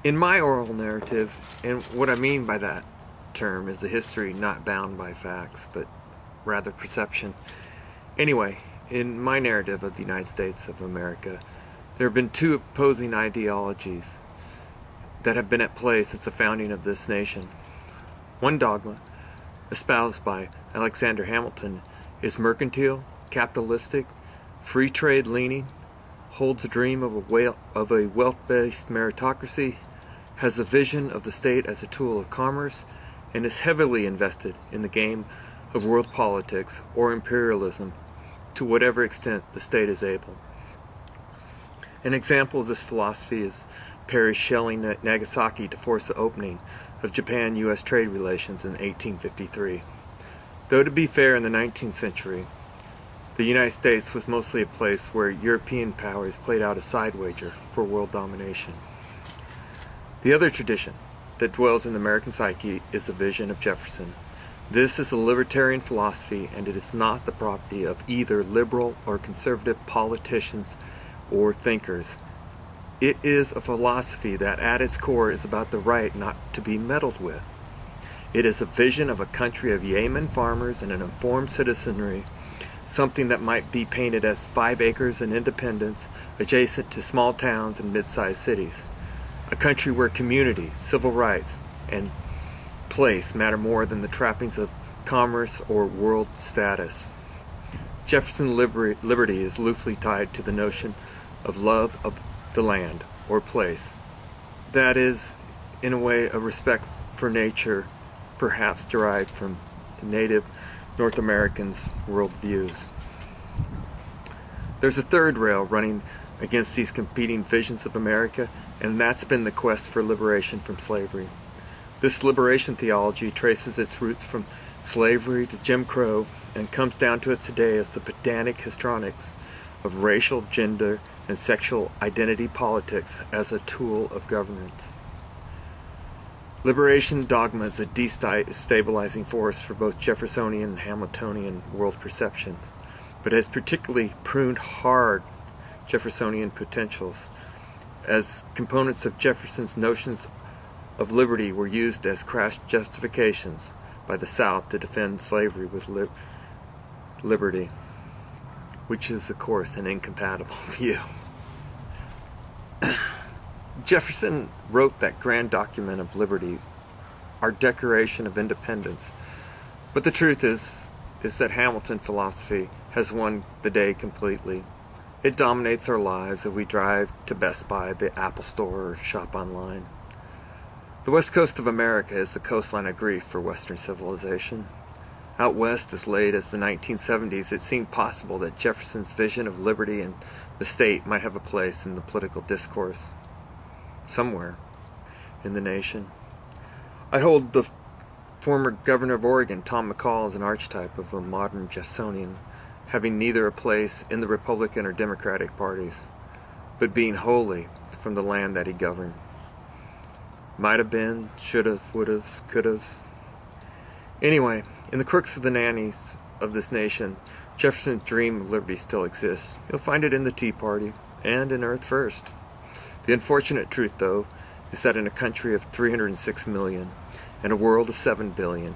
In my oral narrative, and what I mean by that term is a history not bound by facts, but rather perception. Anyway, in my narrative of the United States of America, there have been two opposing ideologies that have been at play since the founding of this nation. One dogma, espoused by Alexander Hamilton, is mercantile, capitalistic, free trade leaning, holds a dream of a wealth-based meritocracy, has a vision of the state as a tool of commerce, and is heavily invested in the game of world politics or imperialism to whatever extent the state is able. An example of this philosophy is Paris shelling Nagasaki to force the opening of Japan-U.S. trade relations in 1853. Though to be fair, in the 19th century, the United States was mostly a place where European powers played out a side wager for world domination. The other tradition that dwells in the American psyche is the vision of Jefferson. This is a libertarian philosophy, and it is not the property of either liberal or conservative politicians or thinkers. It is a philosophy that at its core is about the right not to be meddled with. It is a vision of a country of yeoman farmers and an informed citizenry, something that might be painted as 5 acres and independence adjacent to small towns and mid-sized cities. A country where community, civil rights, and place matter more than the trappings of commerce or world status. Jefferson's liberty is loosely tied to the notion of love of the land or place. That is, in a way, a respect for nature, perhaps derived from native North Americans' worldviews. There's a third rail running against these competing visions of America, and that's been the quest for liberation from slavery. This liberation theology traces its roots from slavery to Jim Crow and comes down to us today as the pedantic histrionics of racial, gender, and sexual identity politics as a tool of governance. Liberation dogma is a destabilizing force for both Jeffersonian and Hamiltonian world perception, but has particularly pruned hard Jeffersonian potentials, as components of Jefferson's notions of liberty were used as crass justifications by the South to defend slavery with liberty, which is, of course, an incompatible view. Jefferson wrote that grand document of liberty, our Declaration of Independence, but the truth is that Hamilton philosophy has won the day completely. It dominates our lives as we drive to Best Buy, the Apple Store, or shop online. The west coast of America is the coastline of grief for Western civilization. Out west, as late as the 1970s, it seemed possible that Jefferson's vision of liberty and the state might have a place in the political discourse somewhere in the nation. I hold the former governor of Oregon, Tom McCall, as an archetype of a modern Jeffersonian, having neither a place in the Republican or Democratic parties, but being wholly from the land that he governed. Might have been, should have, would have, could have. Anyway, in the crooks of the nannies of this nation, Jefferson's dream of liberty still exists. You'll find it in the Tea Party and in Earth First. The unfortunate truth, though, is that in a country of 306 million and a world of 7 billion,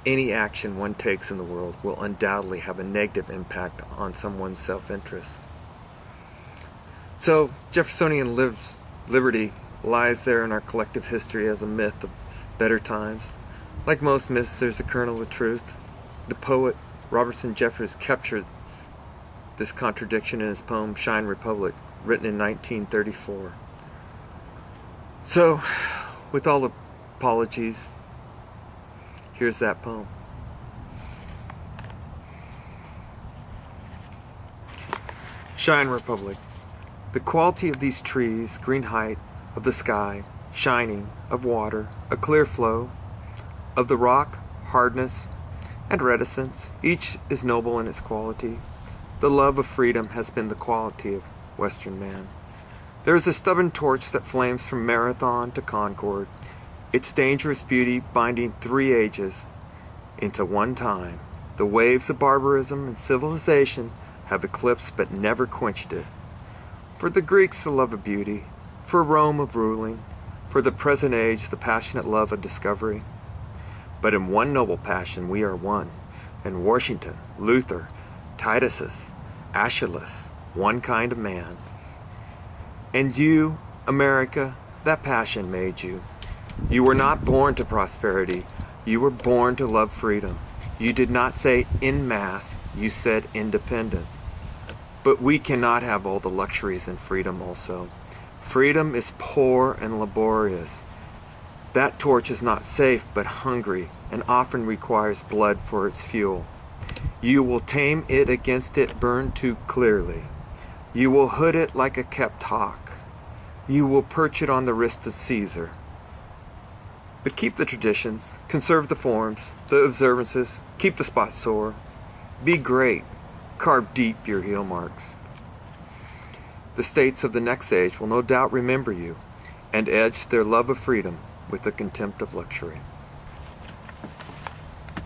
any action one takes in the world will undoubtedly have a negative impact on someone's self-interest. So, Jeffersonian liberty lies there in our collective history as a myth of better times. Like most myths, there's a kernel of truth. The poet Robertson Jeffers captured this contradiction in his poem Shine Republic, written in 1934. So, with all apologies, here's that poem. Shine Republic. The quality of these trees, green height of the sky, shining, of water, a clear flow, of the rock, hardness, and reticence, each is noble in its quality. The love of freedom has been the quality of Western man. There is a stubborn torch that flames from Marathon to Concord, its dangerous beauty binding 3 ages into one time. The waves of barbarism and civilization have eclipsed but never quenched it. For the Greeks, the love of beauty, for Rome of ruling, For the present age, the passionate love of discovery. But in one noble passion we are one, and Washington, Luther, Titus, Aeschylus, one kind of man. And you, America, that passion made you. You were not born to prosperity. You were born to love freedom. You did not say en masse, you said independence. But we cannot have all the luxuries and freedom also. Freedom is poor and laborious. That torch is not safe but hungry, and often requires blood for its fuel. You will tame it against it burn too clearly. You will hood it like a kept hawk. You will perch it on the wrist of Caesar. But keep the traditions, conserve the forms, the observances, keep the spot sore. Be great, carve deep your heel marks. The states of the next age will no doubt remember you, and edge their love of freedom with the contempt of luxury.